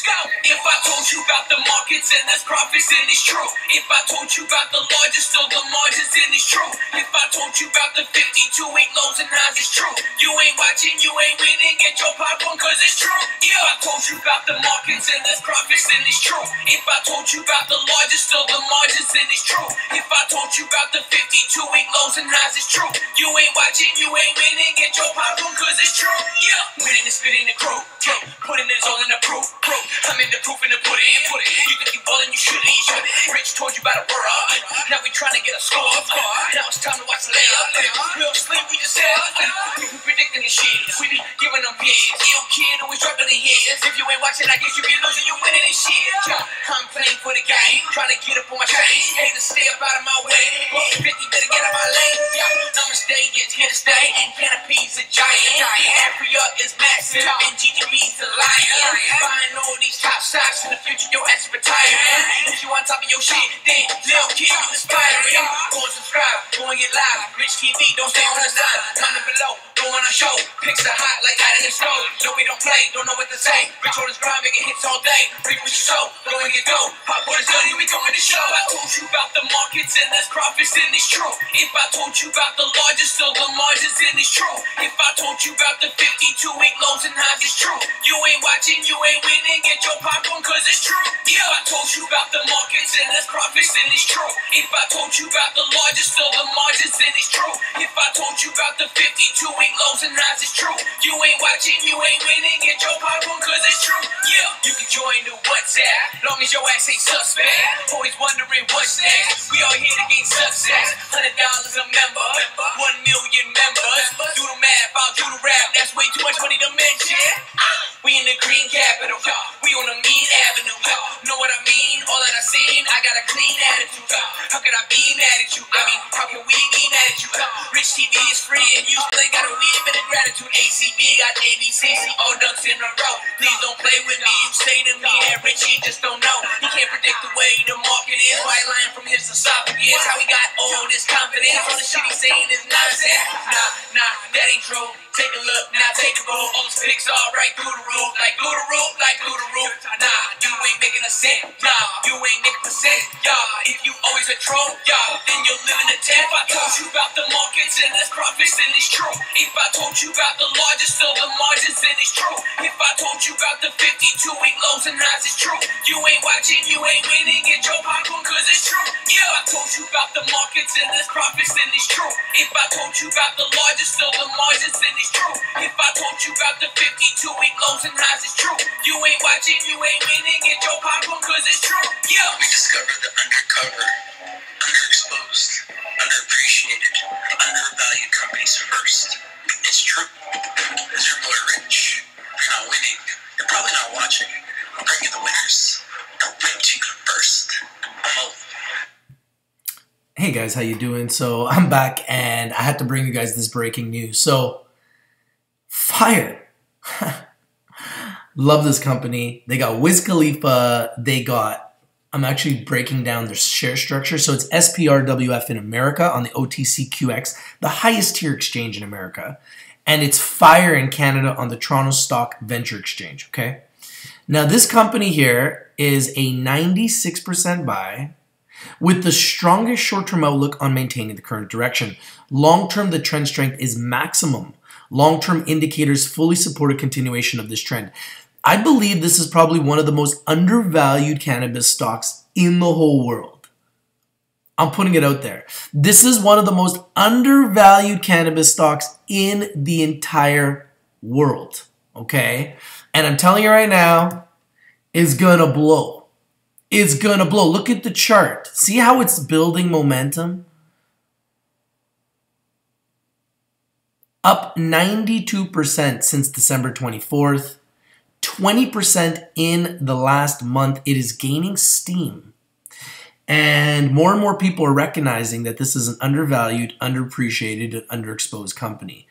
Go! If I told you about the markets and there's profits, then it's true. If I told you about the largest of the margins, then it's true. If I told you about the 52-week lows and highs, it's true. You ain't watching, you ain't winning, get your popcorn cause it's true. If I told you about the markets and there's profits, then it's true. If I told you about the largest of the margins, then it's true. If I told you about the 52-week lows and highs, it's true. You ain't watching, you ain't winning, get your popcorn cause it's true. Yeah, winning and spitting the crew. Putting this all in the proof. I'm in the proof and the put it in. You think you ballin', you shouldn't. Rich told you about a world. Now we trying to get a score. Now it's time to watch the layup. We don't sleep, we just hell. We be predicting this shit. We be giving them hits. Ill kid always dropping the hits. If you ain't watching, I guess you be losing. You winning this shit. I'm playing for the game. Trying to get up on my chain. Haters stay up out of my way. 50 better get out my lane. Namaste is here to stay. And Canopy's a giant. Africa is massive. And GGB's a lion. Buying all these top stocks in the future, your ass is retiring. If you on top of your shit, then little kid, you inspiring. Go and subscribe, go and get live. Rich TV, don't stay on the side. Comment below, go on our show. Picks are hot like out of his stove. No, we don't play, don't know what to say. Rich on his grind, making hits all day. Reap what you sow, go and get go. Pop what is good, here we go in the show. I told you about the markets and there's profits, then it's true. If I told you about the largest of the margins, then it's true. If I told you about the 52-week lows and highs, it's true. You ain't watching, you ain't winning, get your popcorn cause it's true. Yeah, I told you about the markets and there's profits, then it's true. If I told you about the largest of the margins, then it's true. If I told you about the 52-week lows and highs, it's true. You ain't watching, you ain't winning, get your popcorn cause it's true. Yeah, you can join the WhatsApp, long as your ass ain't suspect. Always wondering what's next. We all here to gain success. $100 a member, 1 million members. Do the math, I'll do the rap. That's way too much money to mention. We in the green capital, we on the mean avenue. Know what I mean? All that I seen, I got a clean attitude. How could I be mad at you? I mean, how can we be mad at you? Rich TV is free and you still ain't got a wee bit of gratitude. ACB got ABCC, all ducks in a row. Please don't play with me. You say to me that Richie just don't know. He can't predict the way the market is. White line from his esophagus. How he got all this confidence? All the shit he's saying is nonsense. Nah, that ain't true. Take a look, now take a roll. All the picks all right through the roof. Like through the roof, like through the roof. Nah, you ain't making a cent. Nah, you ain't making percent. Yeah, if you always a troll, yeah, then you'll live in a tent. If I told you about the markets and there's profits, then it's true. If I told you about the largest of the margins, then it's true. If I told you about the 52-week lows and highs, it's true. You ain't watching, you ain't winning, get your popcorn cause it's true. Yeah, I told you about the markets and there's profits, then it's true. If I told you about the largest of the margins, then it's true. If I told you about the 52-week lows and highs, it's true. You ain't watching, you ain't winning, get your popcorn cause it's true. Yeah. We discovered the undercover, underexposed, underappreciated, undervalued companies first. It's true. Because you're more rich. You're not winning. You're probably not watching. I'm bringing the winners. I'll bring to you first. I'm over. Hey guys, how you doing? So I'm back and I had to bring you guys this breaking news. So fire. Love this company. They got Wiz Khalifa. I'm actually breaking down their share structure. So it's SPRWF in America on the OTCQX, the highest tier exchange in America. And it's fire in Canada on the Toronto Stock Venture Exchange, okay? Now this company here is a 96% buy with the strongest short-term outlook on maintaining the current direction. Long-term, the trend strength is maximum. Long-term indicators fully support a continuation of this trend. I believe this is probably one of the most undervalued cannabis stocks in the whole world. I'm putting it out there. This is one of the most undervalued cannabis stocks in the entire world, okay? And I'm telling you right now, it's gonna blow. It's gonna blow. Look at the chart. See how it's building momentum? Up 92% since December 24th. 20% in the last month. It is gaining steam. And more people are recognizing that this is an undervalued, underappreciated, and underexposed company.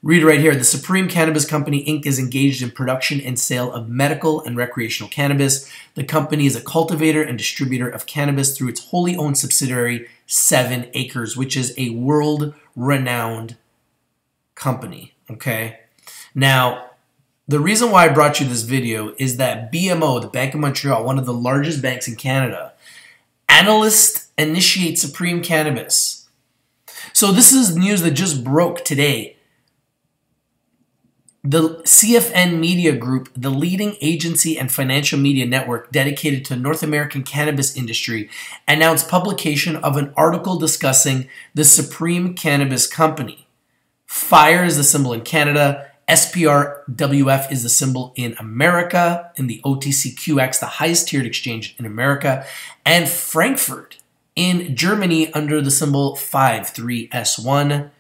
Read right here. The Supreme Cannabis Company, Inc. is engaged in production and sale of medical and recreational cannabis. The company is a cultivator and distributor of cannabis through its wholly owned subsidiary, 7Acres, which is a world-renowned company, okay? Now, The reason why I brought you this video is that BMO, the Bank of Montreal, one of the largest banks in Canada, analysts initiate Supreme Cannabis. So this is news that just broke today. The CFN Media Group, the leading agency and financial media network dedicated to North American cannabis industry, announced publication of an article discussing the Supreme Cannabis Company. FIRE is the symbol in Canada. SPRWF is the symbol in America, in the OTCQX, the highest tiered exchange in America, and Frankfurt in Germany under the symbol 53S1.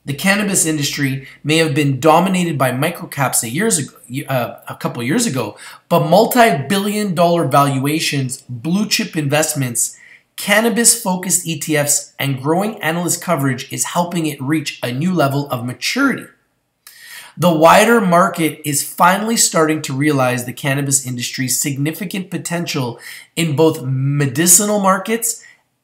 The cannabis industry may have been dominated by microcaps a couple years ago, but multi-billion-dollar valuations, blue-chip investments, cannabis-focused ETFs, and growing analyst coverage is helping it reach a new level of maturity. The wider market is finally starting to realize the cannabis industry's significant potential in both medicinal markets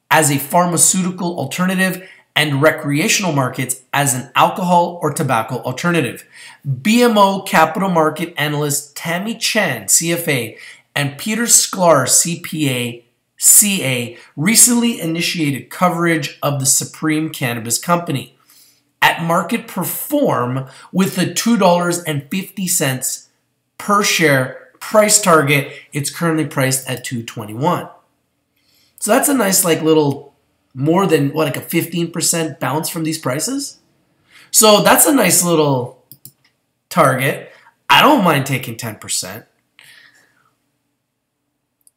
as a pharmaceutical alternative and recreational markets as an alcohol or tobacco alternative. BMO Capital Market analyst Tamy Chen, CFA, and Peter Sklar, CPA, CA, recently initiated coverage of the Supreme Cannabis Company at market perform with the $2.50 per share price target. It's currently priced at $2.21. So that's a nice little more than like a 15% bounce from these prices. So that's a nice little target. I don't mind taking 10%.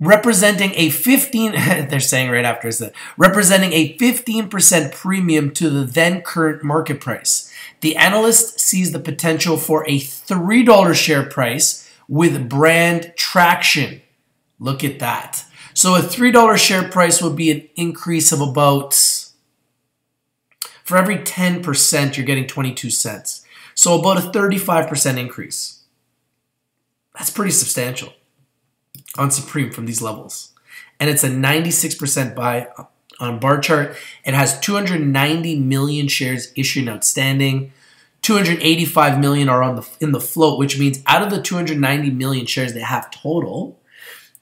Representing a 15, they're saying right after is that, representing a 15% premium to the then current market price. The analyst sees the potential for a $3 share price with brand traction. Look at that. So a $3 share price would be an increase of about, for every 10%, you're getting 22 cents. So about a 35% increase. That's pretty substantial on Supreme from these levels. And it's a 96% buy on bar chart. It has 290 million shares issued and outstanding. 285 million are in the float, which means out of the 290 million shares they have total,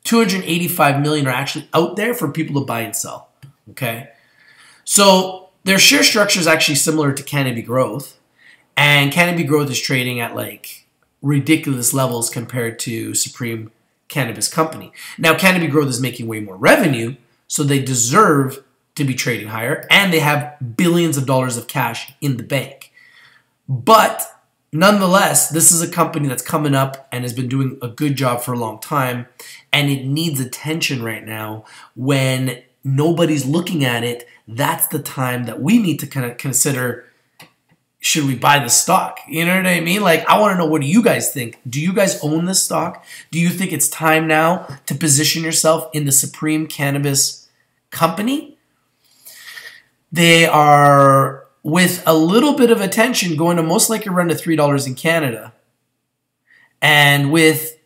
285 million are actually out there for people to buy and sell. Okay? So their share structure is actually similar to Canopy Growth. And Canopy Growth is trading at ridiculous levels compared to Supreme Cannabis Company. Now, Canopy Growth is making way more revenue, so they deserve to be trading higher, and they have billions of dollars of cash in the bank. But nonetheless, this is a company that's coming up and has been doing a good job for a long time, and it needs attention right now. When nobody's looking at it, that's the time that we need to kind of consider, should we buy the stock? You know what I mean? I want to know, what do you guys think? Do you guys own this stock? Do you think it's time now to position yourself in the Supreme Cannabis Company? They are, with a little bit of attention, going to most likely run to $3 in Canada. And with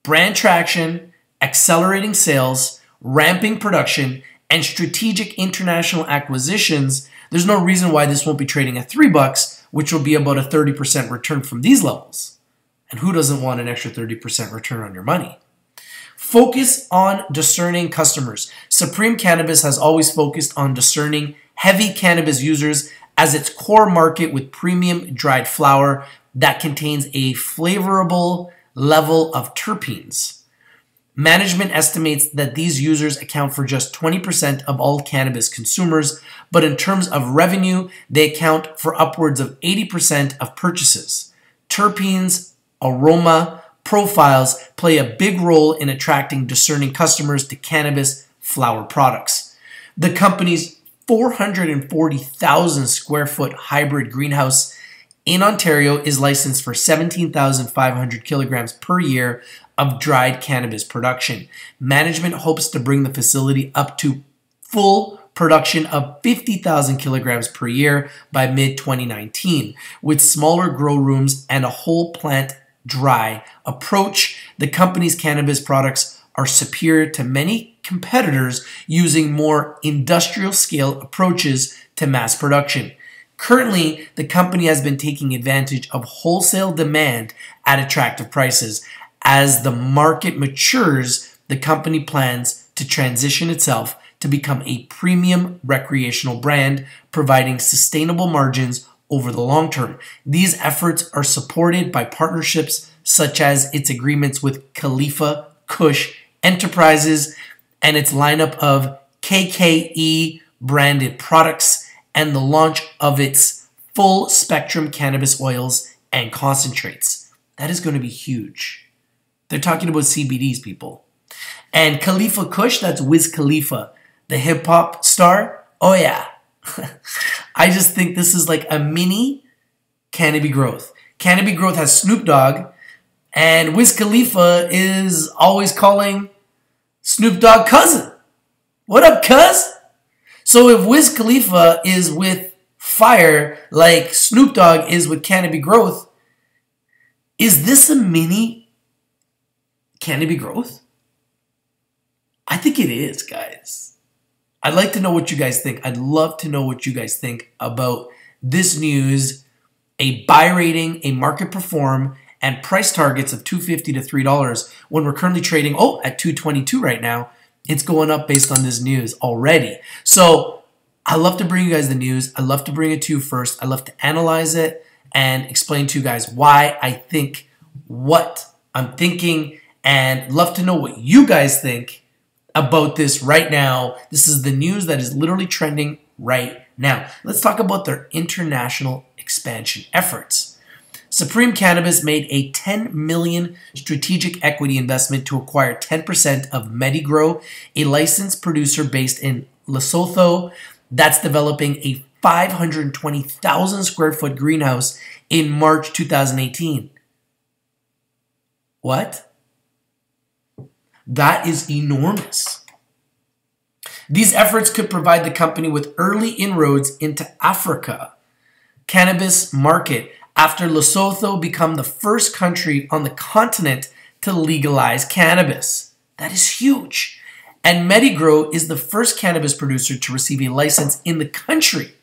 brand traction, accelerating sales, ramping production, and strategic international acquisitions, there's no reason why this won't be trading at $3, which will be about a 30% return from these levels. And who doesn't want an extra 30% return on your money? Focus on discerning customers. Supreme Cannabis has always focused on discerning heavy cannabis users as its core market, with premium dried flower that contains a flavorable level of terpenes. Management estimates that these users account for just 20% of all cannabis consumers, but in terms of revenue, they account for upwards of 80% of purchases. Terpenes, aroma, profiles play a big role in attracting discerning customers to cannabis flower products. The company's 440,000 square foot hybrid greenhouse in Ontario is licensed for 17,500 kilograms per year of dried cannabis production. Management hopes to bring the facility up to full production of 50,000 kilograms per year by mid-2019. With smaller grow rooms and a whole plant dry approach, the company's cannabis products are superior to many competitors using more industrial scale approaches to mass production. Currently, the company has been taking advantage of wholesale demand at attractive prices. As the market matures, the company plans to transition itself to become a premium recreational brand, providing sustainable margins over the long term. These efforts are supported by partnerships such as its agreements with Khalifa Kush Enterprises and its lineup of KKE branded products and the launch of its full spectrum cannabis oils and concentrates. That is going to be huge. They're talking about CBDs, people. And Khalifa Kush, that's Wiz Khalifa, the hip hop star. Oh yeah. I just think this is like a mini Cannabis Growth. Cannabis Growth has Snoop Dogg, and Wiz Khalifa is always calling Snoop Dogg cousin. What up, cuz? So if Wiz Khalifa is with fire like Snoop Dogg is with Cannabis Growth, is this a mini Cannabis Growth? I think it is, guys. I'd like to know what you guys think. I'd love to know what you guys think about this news, a buy rating, a market perform, and price targets of $2.50 to $3 when we're currently trading, at $2.22 right now. It's going up based on this news already. So I love to bring you guys the news. I love to bring it to you first. I love to analyze it and explain to you guys why I think what I'm thinking, and love to know what you guys think about this right now. This is the news that is literally trending right now. Let's talk about their international expansion efforts. Supreme Cannabis made a $10 million strategic equity investment to acquire 10% of MediGrow, a licensed producer based in Lesotho that's developing a 520,000 square foot greenhouse in March 2018. What? That is enormous. These efforts could provide the company with early inroads into Africa cannabis market after Lesotho became the first country on the continent to legalize cannabis. That is huge. And MediGrow is the first cannabis producer to receive a license in the country.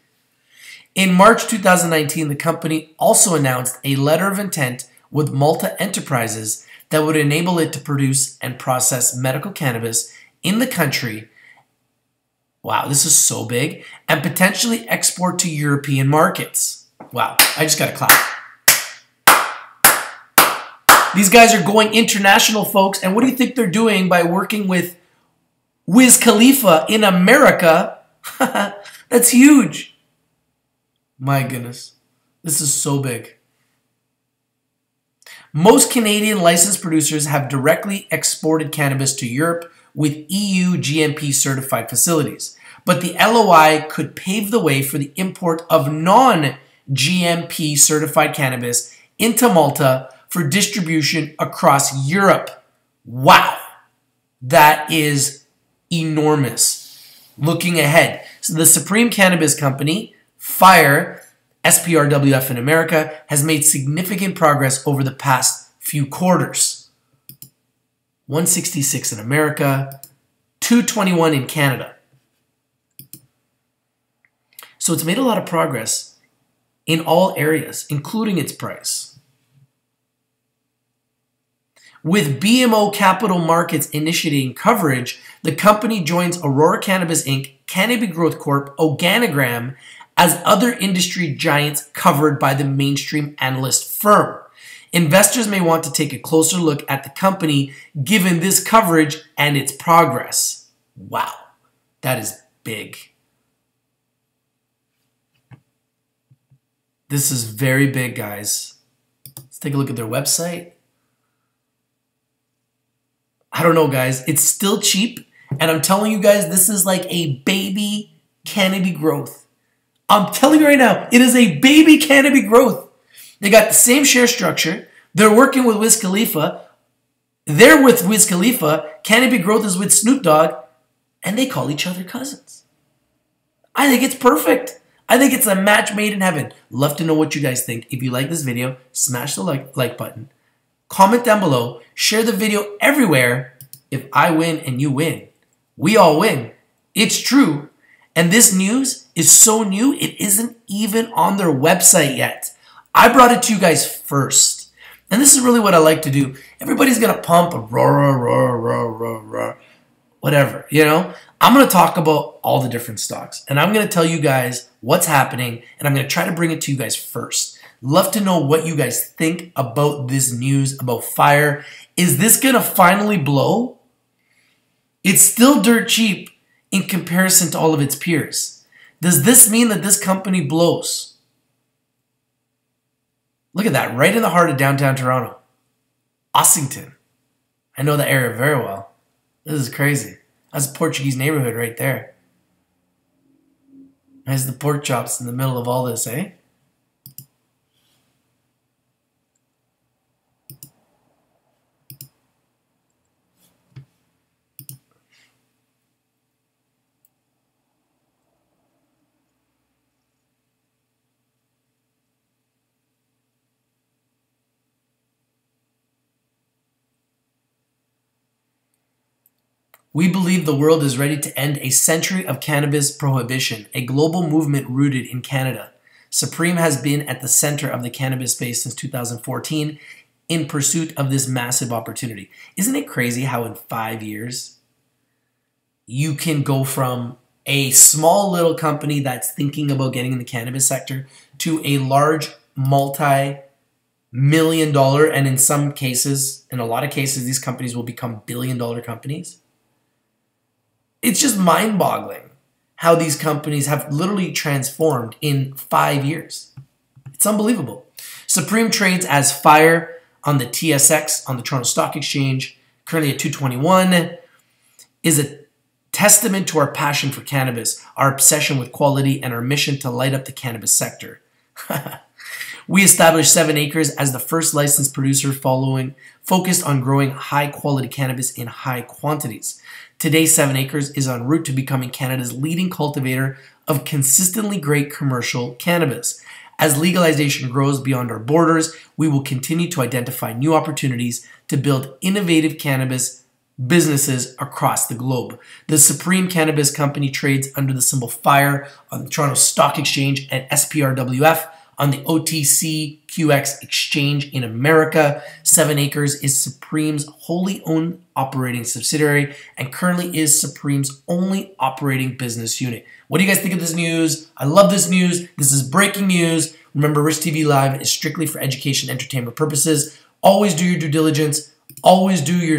In March 2019, the company also announced a letter of intent with Malta Enterprises that would enable it to produce and process medical cannabis in the country. Wow, this is so big. And potentially export to European markets. Wow, I just got to clap. These guys are going international, folks. And what do you think they're doing by working with Wiz Khalifa in America? That's huge. My goodness. This is so big. Most Canadian licensed producers have directly exported cannabis to Europe with EU GMP certified facilities. But the LOI could pave the way for the import of non-GMP certified cannabis into Malta for distribution across Europe. Wow. That is enormous. Looking ahead. So the Supreme Cannabis Company, FIRE, SPRWF in America, has made significant progress over the past few quarters. 166 in America, 221 in Canada. So it's made a lot of progress in all areas, including its price. With BMO Capital Markets initiating coverage, the company joins Aurora Cannabis Inc., Cannabis Growth Corp., Organigram, as other industry giants covered by the mainstream analyst firm. Investors may want to take a closer look at the company given this coverage and its progress. Wow, that is big. This is very big, guys. Let's take a look at their website. I don't know, guys. It's still cheap. And I'm telling you guys, this is like a baby Cannabis Growth. I'm telling you right now, it is a baby Cannabis Growth. They got the same share structure. They're working with Wiz Khalifa. They're with Wiz Khalifa. Cannabis Growth is with Snoop Dogg. And they call each other cousins. I think it's perfect. I think it's a match made in heaven. Love to know what you guys think. If you like this video, smash the like button. Comment down below. Share the video everywhere. If I win and you win, we all win. It's true. And this news is so new, it isn't even on their website yet. I brought it to you guys first. And this is really what I like to do. Everybody's going to pump a whatever, you know. I'm going to talk about all the different stocks. And I'm going to tell you guys what's happening. And I'm going to try to bring it to you guys first. Love to know what you guys think about this news, about FIRE. Is this going to finally blow? It's still dirt cheap in comparison to all of its peers. Does this mean that this company blows? Look at that, right in the heart of downtown Toronto. Ossington. I know that area very well. This is crazy. That's a Portuguese neighborhood right there. There's the pork chops in the middle of all this, eh? We believe the world is ready to end a century of cannabis prohibition, a global movement rooted in Canada. Supreme has been at the center of the cannabis space since 2014 in pursuit of this massive opportunity. Isn't it crazy how in 5 years you can go from a small little company that's thinking about getting in the cannabis sector to a large multi-million-dollar, and in some cases, in a lot of cases, these companies will become billion-dollar companies? It's just mind-boggling how these companies have literally transformed in 5 years. It's unbelievable. Supreme trades as FIRE on the TSX, on the Toronto Stock Exchange, currently at 221, is a testament to our passion for cannabis, our obsession with quality, and our mission to light up the cannabis sector. We established 7Acres as the first licensed producer focused on growing high-quality cannabis in high quantities. Today, 7Acres is en route to becoming Canada's leading cultivator of consistently great commercial cannabis. As legalization grows beyond our borders, we will continue to identify new opportunities to build innovative cannabis businesses across the globe. The Supreme Cannabis Company trades under the symbol FIRE on the Toronto Stock Exchange and SPRWF on the OTCQX exchange in America. 7Acres is Supreme's wholly owned operating subsidiary and currently is Supreme's only operating business unit. What do you guys think of this news? I love this news. This is breaking news. Remember, Rich TV Live is strictly for education and entertainment purposes. Always do your due diligence. Always do your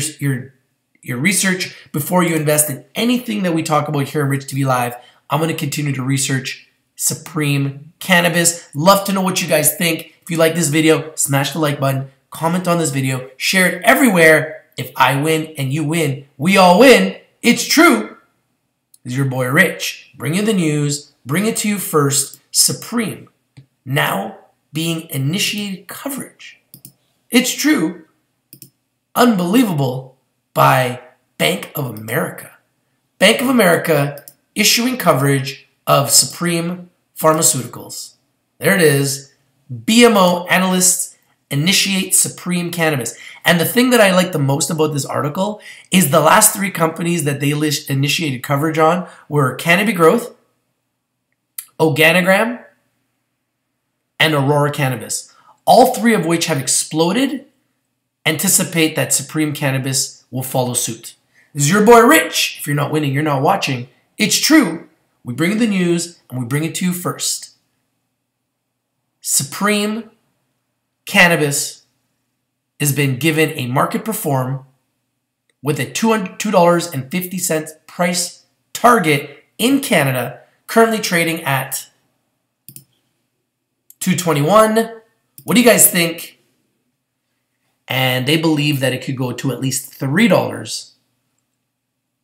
research before you invest in anything that we talk about here on Rich TV Live. I'm going to continue to research Supreme Cannabis. Love to know what you guys think. If you like this video, smash the like button, comment on this video, share it everywhere. If I win and you win, we all win. It's true. This is your boy Rich. Bring you the news. Bring it to you first. Supreme now being initiated coverage. It's true. Unbelievable by Bank of America. Bank of America issuing coverage of Supreme Pharmaceuticals. There it is. BMO analysts initiate Supreme Cannabis. And the thing that I like the most about this article is the last 3 companies that they initiated coverage on were Canopy Growth, Organogram, and Aurora Cannabis. All 3 of which have exploded. Anticipate that Supreme Cannabis will follow suit. This is your boy Rich. If you're not winning, you're not watching. It's true. We bring you the news, and we bring it to you first. Supreme Cannabis has been given a market perform with a $2.50 price target in Canada, currently trading at $2.21. What do you guys think? And they believe that it could go to at least $3.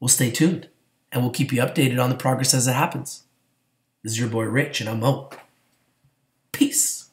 We'll stay tuned. And we'll keep you updated on the progress as it happens. This is your boy Rich, and I'm out. Peace.